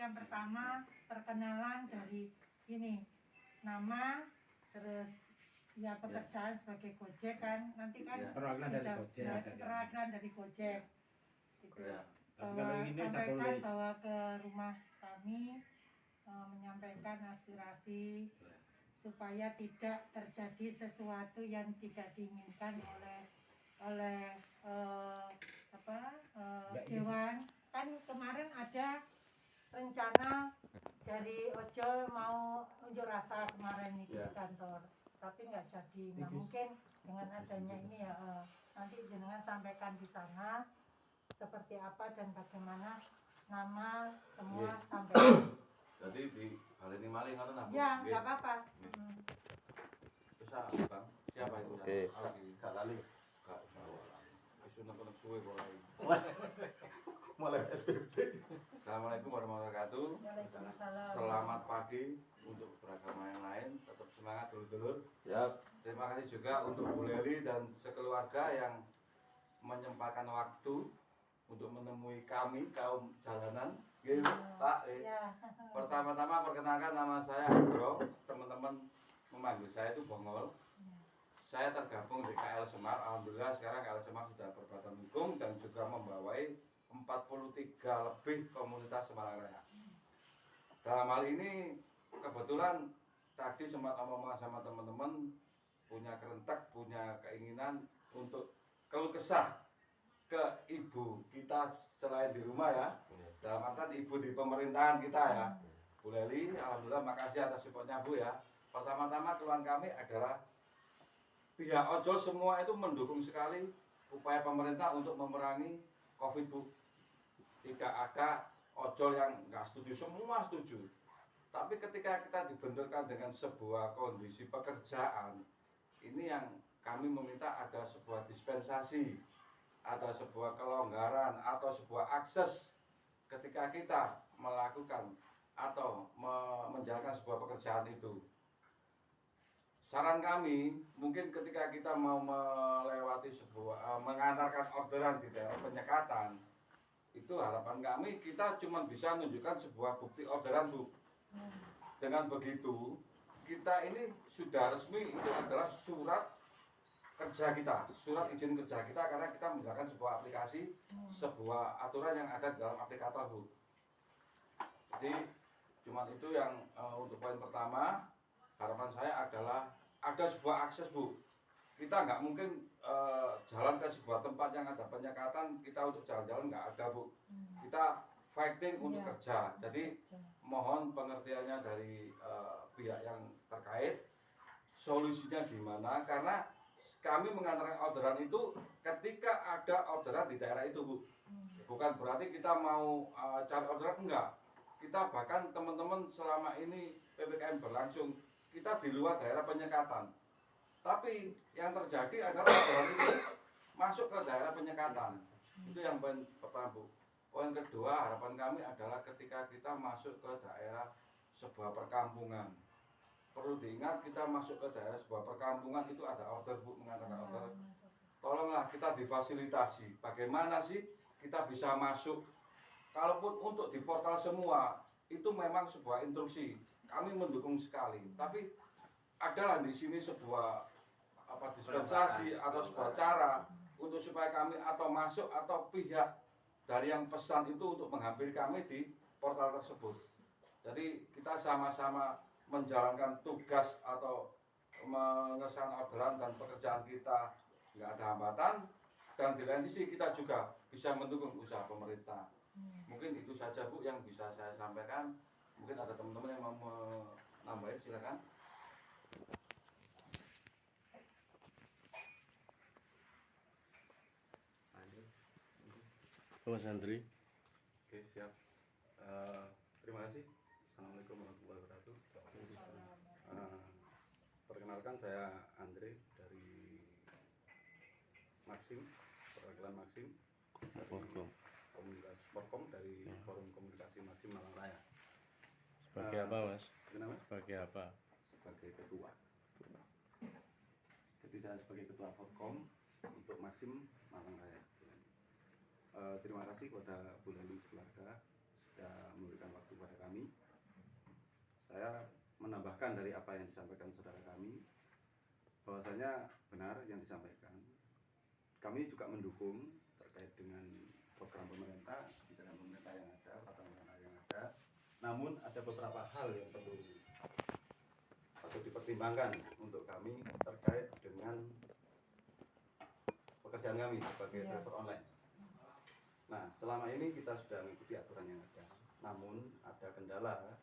yang pertama perkenalan dari ini nama, terus ya pekerjaan sebagai Gojek kan, nanti kan perwakilan dari Gojek gitu. Sampaikan bahwa ke rumah kami menyampaikan aspirasi supaya tidak terjadi sesuatu yang tidak diinginkan oleh dewan. Kan kemarin ada rencana dari ojol mau unjuk rasa kemarin di kantor, tapi nggak jadi. Nah mungkin dengan adanya ini ya nanti jenengan sampaikan di sana seperti apa dan bagaimana nama semua sampai. Jadi di hal ini maling kan aku? Ya nggak apa-apa. Bisa bang? Siapa itu? Oke. Gak lali. Gak bawa. Isu nak suwe kok lagi. Mulai SPP. Assalamualaikum warahmatullahi wabarakatuh. Selamat pagi untuk beragama yang lain. Tetap semangat dulur-dulur. Ya. Terima kasih juga untuk Bu Leli dan sekeluarga yang menyempatkan waktu untuk menemui kami kaum jalanan. Gitu, Pak. Pertama-tama perkenalkan nama saya Agro. Teman-teman memanggil saya itu Bongol. Saya tergabung di KL Semar. Alhamdulillah sekarang KL Semar sudah berbadan hukum dan juga membawai 43 lebih komunitas Semarang Raya. Dalam hal ini kebetulan tadi sempat ngomong sama teman-teman punya kerentak, punya keinginan untuk keluh kesah ke ibu kita selain di rumah ya. Dalam artian ibu di pemerintahan kita ya. Bu Leli, alhamdulillah makasih atas supportnya Bu ya. Pertama-tama keluhan kami adalah pihak ojol semua itu mendukung sekali upaya pemerintah untuk memerangi COVID Bu. Tidak ada ojol yang nggak setuju, semua setuju. Tapi ketika kita dibenturkan dengan sebuah kondisi pekerjaan, ini yang kami meminta ada sebuah dispensasi, ada sebuah kelonggaran atau sebuah akses ketika kita melakukan atau menjalankan sebuah pekerjaan itu. Saran kami, mungkin ketika kita mau melewati sebuah mengantarkan orderan di daerah penyekatan, itu harapan kami kita cuma bisa menunjukkan sebuah bukti orderan Bu. Dengan begitu, kita ini sudah resmi, itu adalah surat kerja kita, surat izin kerja kita karena kita menggunakan sebuah aplikasi, sebuah aturan yang ada di dalam aplikator Bu. Jadi cuma itu yang untuk poin pertama. Harapan saya adalah ada sebuah akses Bu. Kita nggak mungkin jalan ke sebuah tempat yang ada penyekatan, kita untuk jalan-jalan nggak ada Bu. Kita fighting untuk kerja. Jadi mohon pengertiannya dari pihak yang terkait, solusinya gimana, karena kami mengantarkan orderan itu ketika ada orderan di daerah itu Bu. Bukan berarti kita mau cari orderan, enggak. Kita bahkan teman-teman selama ini PPKM berlangsung, kita di luar daerah penyekatan. Tapi yang terjadi adalah orderan itu masuk ke daerah penyekatan. Itu yang poin pertama Bu. Poin kedua, harapan kami adalah ketika kita masuk ke daerah sebuah perkampungan. Perlu diingat kita masuk ke daerah sebuah perkampungan itu ada order Bu, mengantarkan order. Tolonglah kita difasilitasi. Bagaimana sih kita bisa masuk? Kalaupun untuk di portal semua itu memang sebuah instruksi. Kami mendukung sekali. Tapi adalah di sini sebuah dispensasi atau sebuah cara untuk supaya kami atau masuk atau pihak dari yang pesan itu untuk menghampiri kami di portal tersebut. Jadi kita sama-sama menjalankan tugas atau mengesahkan orderan dan pekerjaan kita nggak ada hambatan, dan di lain sisi kita juga bisa mendukung usaha pemerintah. Mungkin itu saja Bu yang bisa saya sampaikan. Mungkin ada teman-teman yang mau menambahkan, silakan. Mas Andri. Oke, siap. Terima kasih. Assalamualaikum warahmatullahi wabarakatuh. Perkenalkan saya Andre dari Maxim, perwakilan Maxim. Komunitas Forkom dari Forum Komunikasi Maxim Malang Raya. Sebagai apa Mas? Kenapa? Sebagai apa? Sebagai ketua. Jadi saya sebagai ketua Forkom untuk Maxim Malang Raya. Terima kasih kepada Bu Leli keluarga sudah memberikan waktu kepada menambahkan dari apa yang disampaikan saudara kami, bahwasanya benar yang disampaikan. Kami juga mendukung terkait dengan program pemerintah, kebijakan pemerintah yang ada, peraturan pemerintah yang ada. Namun ada beberapa hal yang perlu dipertimbangkan untuk kami terkait dengan pekerjaan kami sebagai driver online. Nah, selama ini kita sudah mengikuti aturan yang ada. Namun ada kendala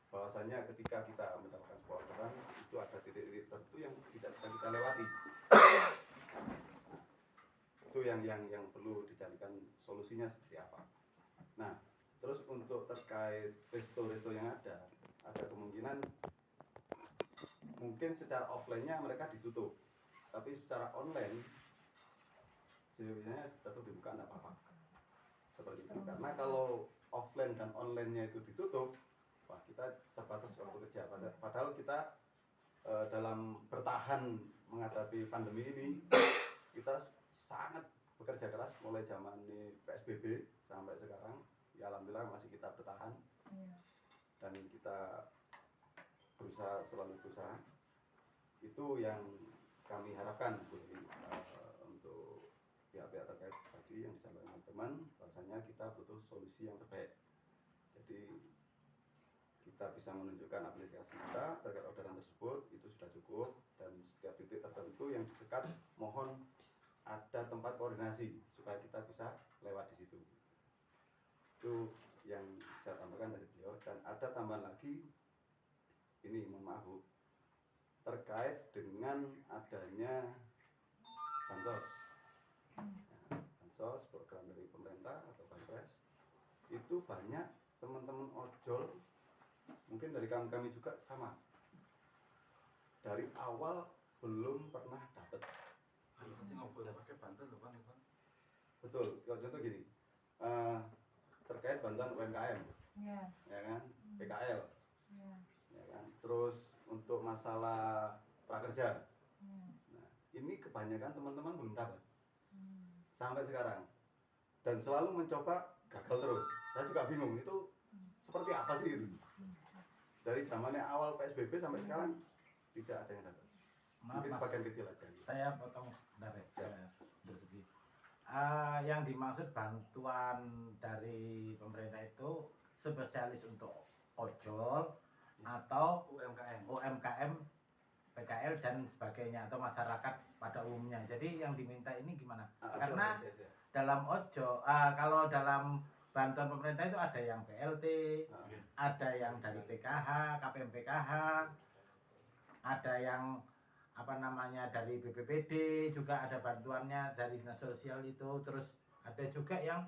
bahwasanya ketika kita mendapatkan sebuah orderan itu ada titik-titik tertentu yang tidak bisa kita lewati. Itu yang perlu dicarikan solusinya seperti apa. Nah, terus untuk terkait resto-resto yang ada kemungkinan mungkin secara offline-nya mereka ditutup, tapi secara online sebenarnya tetap dibuka tidak apa-apa seperti itu. Karena kalau offline dan online-nya itu ditutup, wah kita terbatas waktu kerja. Padahal kita dalam bertahan menghadapi pandemi ini kita sangat bekerja keras mulai zaman ini PSBB sampai sekarang. Ya alhamdulillah masih kita bertahan dan kita selalu berusaha. Itu yang kami harapkan untuk pihak-pihak terkait tadi yang disampaikan teman, bahwasanya kita butuh solusi yang terbaik. Jadi kita bisa menunjukkan aplikasi kita terkait orderan tersebut itu sudah cukup, dan setiap titik tertentu yang disekat mohon ada tempat koordinasi supaya kita bisa lewat di situ. Itu yang saya tambahkan dari beliau. Dan ada tambahan lagi, ini mohon maaf Bu, terkait dengan adanya bansos. Bansos program dari pemerintah atau banpres itu banyak teman-teman ojol, mungkin dari kami juga sama, dari awal belum pernah dapat. Betul, kalau contoh gini, terkait bantuan UMKM, ya kan, PKL, ya kan, terus untuk masalah prakerja. Nah, ini kebanyakan teman-teman belum dapat sampai sekarang, dan selalu mencoba gagal terus. Saya juga bingung itu seperti apa sih itu. Dari zamannya awal PSBB sampai sekarang tidak ada yang dapat. Mungkin sebagian kecil aja. Saya potong sebentar ya. Yang dimaksud bantuan dari pemerintah itu spesialis untuk ojol atau UMKM, PKL dan sebagainya, atau masyarakat pada umumnya. Jadi yang diminta ini gimana? Karena dalam ojol, kalau dalam bantuan pemerintah itu ada yang BLT, ada yang dari PKH, KPM PKH, ada yang dari BPPD, juga ada bantuannya dari dinas sosial itu. Terus ada juga yang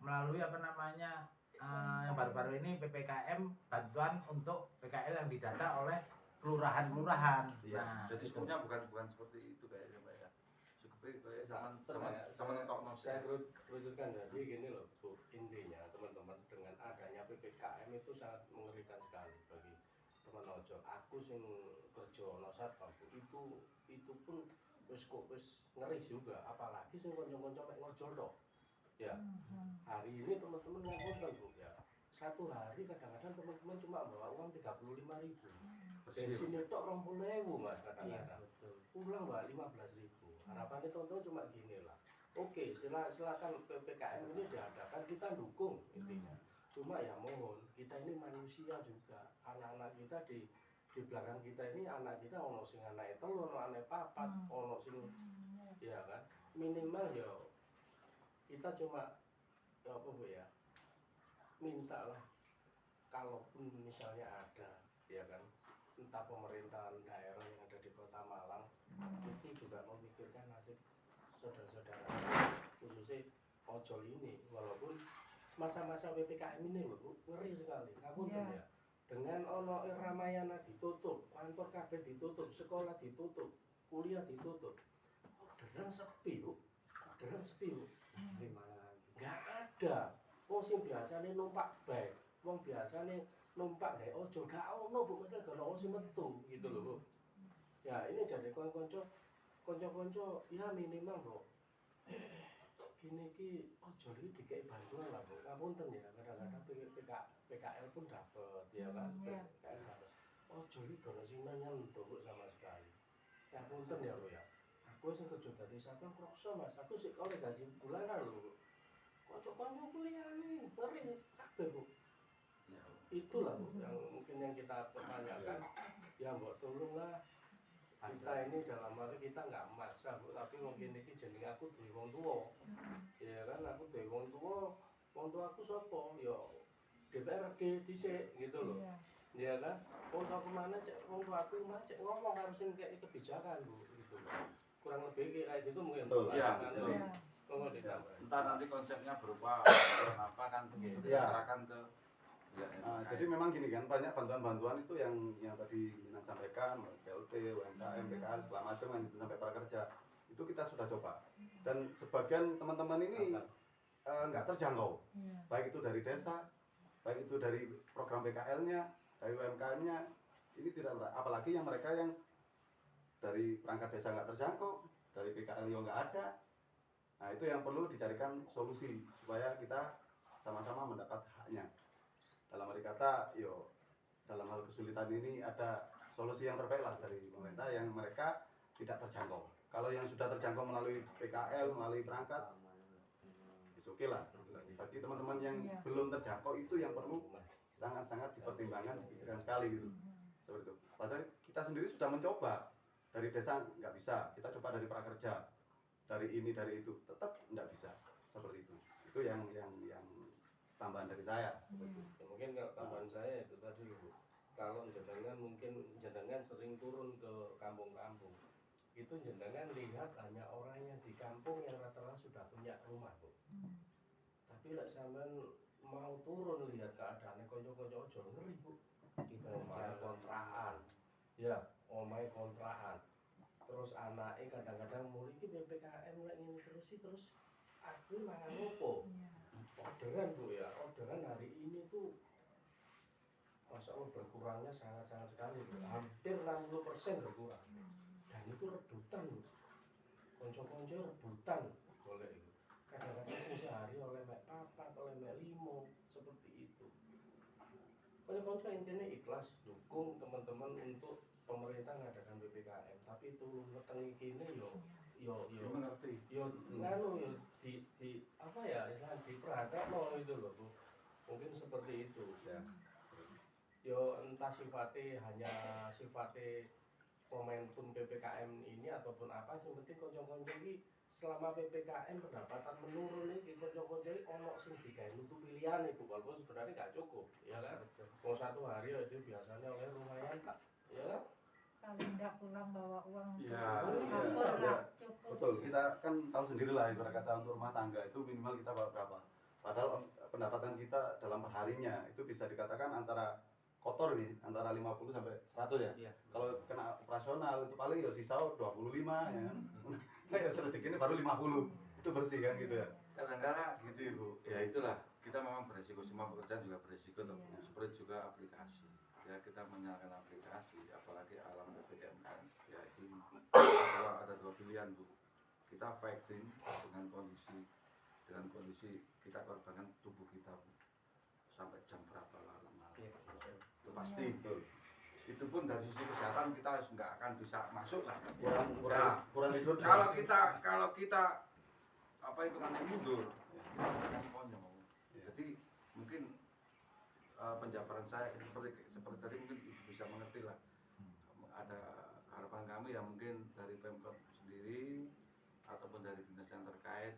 melalui yang baru-baru ini PPKM, bantuan untuk PKL yang didata oleh kelurahan-kelurahan. Iya, Nah, jadi sebenarnya bukan seperti itu kayaknya Pak ya. Zaman Saya kerucutkan, jadi gini loh Bu, intinya teman-teman, dengan adanya PPKM itu sangat mengerikan sekali bagi teman ojol. Aku sing kerja ono satpam itu pun wis ngeri juga, apalagi sing kanca-kanca mek ngojol tok. Ya. Hari ini teman-teman ngomong Bu ya. Satu hari kadang-kadang teman-teman cuma bawa uang 35.000. Bensin tok 20.000 Mas kadang-kadang. Pulang Mbak 15.000. Harapannya teman-teman cuma gini lah. Oke, silakan PPKM ini diadakan, kita dukung intinya. Cuma ya mohon, kita ini manusia juga. Anak-anak kita di belakang kita ini, anak kita ono sing anake 3, ono anake 4, ono sing ya kan. Minimal ya kita cuma minta lah, kalaupun misalnya ada, ya kan, entah pemerintahan daerah yang ada di Kota Malang itu juga memikirkan nasib saudara-saudara, khususnya ojol ini. Walaupun masa-masa PPKM ini loh Bu, ngeri sekali, ya. Dengan ono Ramayana ditutup, kantor kabeh ditutup, sekolah ditutup, kuliah ditutup, orderan sepi Bu, nggak ada. Wong sing biasane numpak bike, wong biasane numpak gawe ojol gak ono Bu, mesti gak ono sing metu gitu loh Bu. Ya ini jadi konco ya minimal Bu. Gini ki ojol iki dikei bantuan lah Bu. Ngapunten ya, kadang-kadang PKL pun dapat ya kan. PKL dapat. ojo iki gono sing nyentuh sama sekali. Ya punten ya lho ya. Aku sing kerja dadi sampean krokso Mas, aku sik oleh gaji bulanan lho. Kocok kanca kuliyane, ngeri kabeh Bu. Ya, Itulah Bu yang mungkin yang kita pertanyakan. Ya mbok tolonglah kita ini dalam arti kita nggak maksa Bu, tapi mungkin ini jeneng aku duwe wong tuwa. Ya kan aku duwe wong tua aku sapa? Ya DPRD dhisik gitu loh. Iya. Ya kan? Wong tua kemana cek wong tua aku mah cek ngomong harus kayak kebijakan Bu gitu. Kurang lebih kayak gitu mungkin. Betul. Iya, Kan, betul. Iya. Ngomong ditambah. Entah nanti konsepnya berupa apa kan Iya. diserahkan ke ya, Nah, jadi memang gini kan, banyak bantuan-bantuan itu yang tadi Minan sampaikan, PLT, UMKM, PKL, segala macam yang sampai prakerja, itu kita sudah coba. Dan sebagian teman-teman ini nggak terjangkau, Iya. baik itu dari desa, baik itu dari program PKL-nya, dari UMKM-nya, ini tidak, apalagi yang mereka yang dari perangkat desa nggak terjangkau, dari PKL yang nggak ada. Nah itu yang perlu dicarikan solusi supaya kita sama-sama mendapat haknya. Dalam arti kata, dalam hal kesulitan ini ada solusi yang terbaik lah dari pemerintah yang mereka tidak terjangkau. Kalau yang sudah terjangkau melalui PKL, melalui perangkat, oke lah. Bagi teman-teman yang Iya. belum terjangkau itu yang perlu sangat-sangat dipertimbangkan, dipikirkan sekali gitu. Seperti itu. Pasal kita sendiri sudah mencoba dari desa nggak bisa, kita coba dari prakerja, dari ini dari itu, tetap nggak bisa seperti itu. Itu yang tambahan dari saya. Iya. Ya, mungkin kalau tambahan saya itu tadi Bu, kalau jenengan mungkin jenengan sering turun ke kampung-kampung, itu jenengan lihat hanya orang yang di kampung yang rata-rata sudah punya rumah Bu. Tapi lek sampean mau turun lihat keadaannya konco-konco ojo ngeri Bu. Kita omahe kontrakan, ya omahe kontrakan. Terus anaknya kadang-kadang mau iki PPKM lek ngene terus aku mangan opo? Orderan Bu ya, orderan hari ini tuh Masya Allah berkurangnya sangat-sangat sekali Bu. Hampir 60% berkurang. Dan itu rebutan Bu. Konco-konco rebutan boleh itu. Kadang-kadang sehari oleh mek 4, oleh mek 5, seperti itu. Konco-konco intinya ikhlas dukung teman-teman untuk pemerintah mengadakan PPKM, tapi itu ngetengi kini yo mengerti. yo nganu yo di apa ya istilah diperhatikan itu loh Bu. Mungkin seperti itu Ya. yo entah sifatnya hanya sifatnya momentum PPKM ini ataupun apa sih, penting konco-konco ini selama PPKM pendapatan menurun ini konco-konco ini ono sing digawe nutup pilihan itu walaupun sebenarnya nggak cukup ya kan. Mau satu hari ya itu biasanya oleh lumayan Pak ya kan. Kalau tidak pulang bawa uang Iya. dapur Iya. lah cukup. Betul, kita kan tahu sendiri lah ibarat kata untuk rumah tangga itu minimal kita bawa berapa. Padahal pendapatan kita dalam perharinya itu bisa dikatakan antara kotor nih, antara 50 sampai 100 ya. Iya. Kalau kena operasional itu paling ya sisa 25 ya kan. Nah, ya rezeki ini baru 50. Itu bersih kan gitu ya. Kadang-kadang gitu Bu. Ya itulah, kita memang beresiko, semua pekerjaan juga beresiko toh. Seperti juga aplikasi. Ya kita menyalakan aplikasi, apalagi alam PPKM kan. Ya itu ada dua pilihan Bu. Kita fighting dengan kondisi kita korbankan tubuh kita Bu. Sampai jam berapa larut malam. Itu pasti. Betul. Itu pun dari sisi kesehatan kita nggak akan bisa masuk lah. Kurang tidur. Kalau kita apa itu kan mundur, kita akan konyol. Jadi mungkin penjabaran saya seperti tadi mungkin bisa mengerti lah. Ada harapan kami ya mungkin dari Pemkot sendiri ataupun dari dinas yang terkait,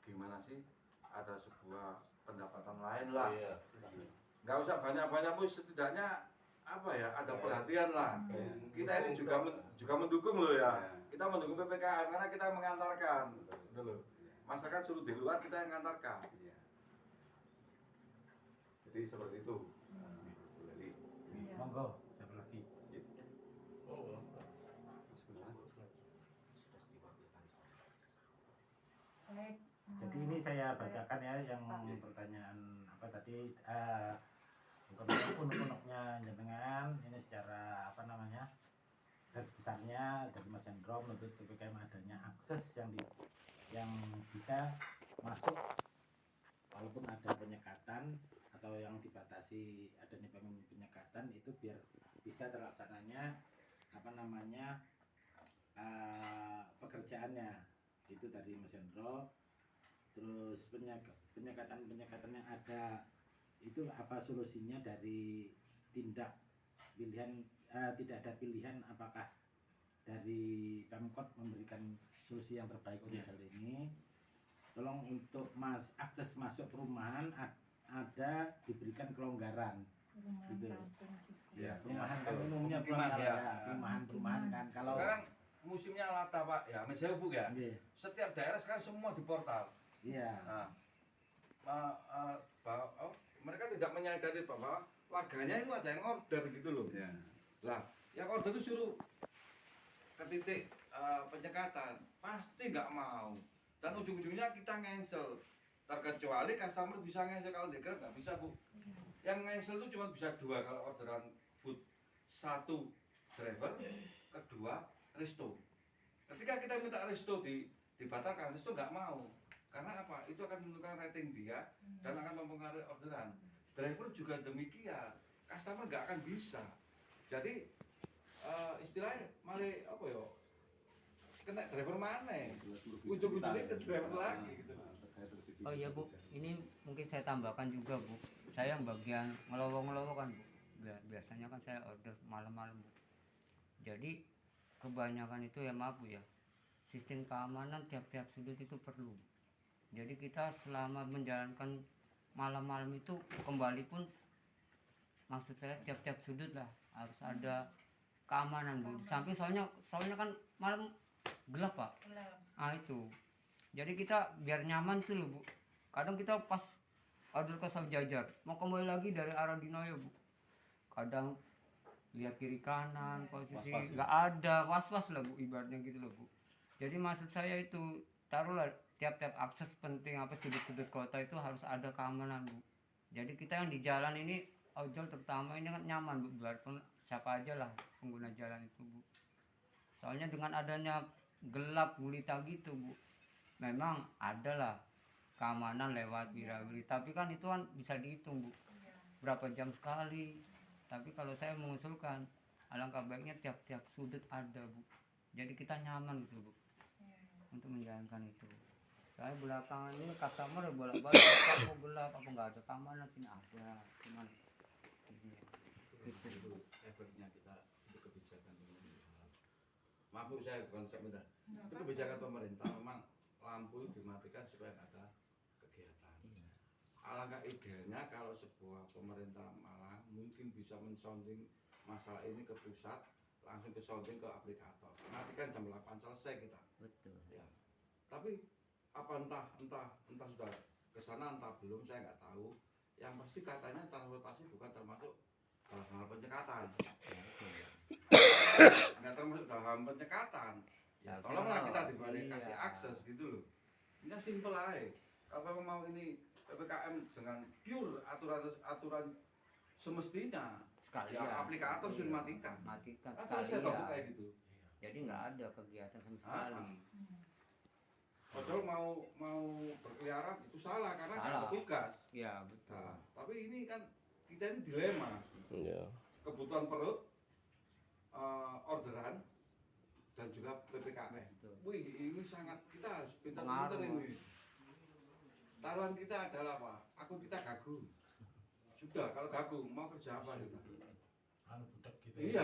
gimana sih ada sebuah pendapatan lain lah. Iya. Nggak usah banyak-banyak pun setidaknya apa ya, ada perhatian lah. Kita ini juga mendukung loh ya. Kita mendukung PPKM karena kita mengantarkan. Gitu loh. Masyarakat suruh di luar, kita yang mengantarkan. Iya. Jadi seperti itu. Jadi Iya. Monggo, siapa lagi? Oh, Baik. Jadi ini saya bacakan ya yang pertanyaan apa tadi unek-uneknya jenengan ini secara apa namanya garis besarnya dari Mas Hendro menuntut PPKM adanya akses yang bisa masuk walaupun ada penyekatan atau yang dibatasi adanya penyekatan itu biar bisa bisa terlaksananya pekerjaannya itu tadi Mas Hendro. Terus penyekatan yang ada itu apa solusinya dari tindak pilihan tidak ada pilihan, apakah dari Pemkot memberikan solusi yang terbaik untuk hal ini. Tolong untuk akses masuk perumahan ada diberikan kelonggaran gitu. Ya, perumahan kan umumnya perumahan kan. Kalau Sekarang musimnya lata Pak, ya Meseu Bu ya. Iya. Setiap daerah sekarang semua di portal. Iya. Nah, mereka tidak menyadari bahwa warganya itu ada yang order gitu loh. Lah, yang order itu suruh ke titik penyekatan, pasti nggak mau. Dan ujung-ujungnya kita cancel. Terkecuali customer bisa cancel, kalau deker nggak bisa Bu. Yang cancel itu cuma bisa 2 kalau orderan food. 1 driver, kedua resto. Ketika kita minta resto dibatalkan, resto nggak mau. Karena apa? Itu akan menentukan rating dia dan akan mempengaruhi orderan. Driver juga demikian, customer nggak akan bisa. Jadi istilahnya malah apa ya? Kena driver mana? Ujung-ujungnya ke driver lagi gitu. Oh iya Bu, ini mungkin saya tambahkan juga Bu. Saya yang bagian ngelowo kan Bu. Biasanya kan saya order malam-malam Bu. Jadi kebanyakan itu ya maaf Bu ya, sistem keamanan tiap-tiap sudut itu perlu. Jadi kita selama menjalankan malam-malam itu kembali pun, maksud saya tiap-tiap sudut lah harus ada keamanan Bu. Di samping soalnya kan malam gelap Pak. Itu. Jadi kita biar nyaman tuh loh Bu. Kadang kita pas order ke Jajar mau kembali lagi dari arah Dinoyo Bu. Kadang lihat kiri kanan posisi nggak ada, was-was lah Bu ibaratnya gitu loh Bu. Jadi maksud saya itu taruhlah tiap-tiap akses penting apa sudut-sudut kota itu harus ada keamanan Bu. Jadi kita yang di jalan ini ojol terutama ini kan nyaman Bu, biarpun siapa aja lah pengguna jalan itu Bu. Soalnya dengan adanya gelap gulita gitu Bu, memang adalah keamanan lewat wirawiri, tapi kan itu kan bisa dihitung Bu berapa jam sekali. Tapi kalau saya mengusulkan alangkah baiknya tiap-tiap sudut ada Bu, jadi kita nyaman gitu Bu untuk menjalankan itu. Saya belakangan ini customer bolak-balik apa gelap apa nggak ada keamanan, sini ada cuman Itu efeknya kita itu kebijakan pemerintah. Maaf Bu, saya bukan minta. Itu kebijakan pemerintah, memang lampu dimatikan supaya nggak ada kegiatan. Alangkah idealnya kalau sebuah pemerintah Malang mungkin bisa mensounding masalah ini ke pusat, langsung ke sounding ke aplikator. Matikan jam 8 selesai kita. betul. Ya. Tapi apa entah sudah ke sana entah belum, saya nggak tahu. Yang pasti katanya transportasi bukan termasuk dalam hal penyekatan. Nggak termasuk dalam penyekatan. Ya tolonglah kita dibalik kasih akses gitu loh. Ini simple aja. Kalau memang mau ini PPKM dengan pure aturan semestinya, Sekalian. ya aplikator sudah matikan. Matikan Kan selesai toh Bu, sekalian. kayak gitu. Jadi nggak ada kegiatan sama sekali. Padahal mau berkeliaran itu salah karena nggak Salah. petugas. Ya betul. Nah, tapi ini kan kita ini dilema. Iya. Kebutuhan perut, orderan, dan juga PPKM. Betul. Wih, ini sangat kita harus Pengaruh. pintar-pintar ini. Taruhan kita adalah apa? Akun kita gagu. Sudah, kalau gagu mau kerja apa kita? Budak gitu. Iya.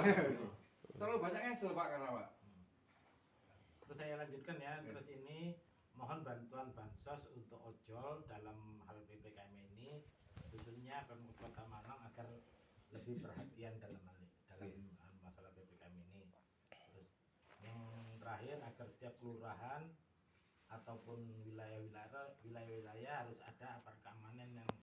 Terlalu banyak yang Pak karena Pak. Terus saya lanjutkan ya. Terus ini mohon bantuan bansos untuk ojol dalam hal PPKM ini, khususnya Pemkot Kota Malang agar lebih perhatian dalam masalah PPKM ini. Terus yang terakhir agar setiap kelurahan ataupun wilayah-wilayah harus ada aparat keamanan yang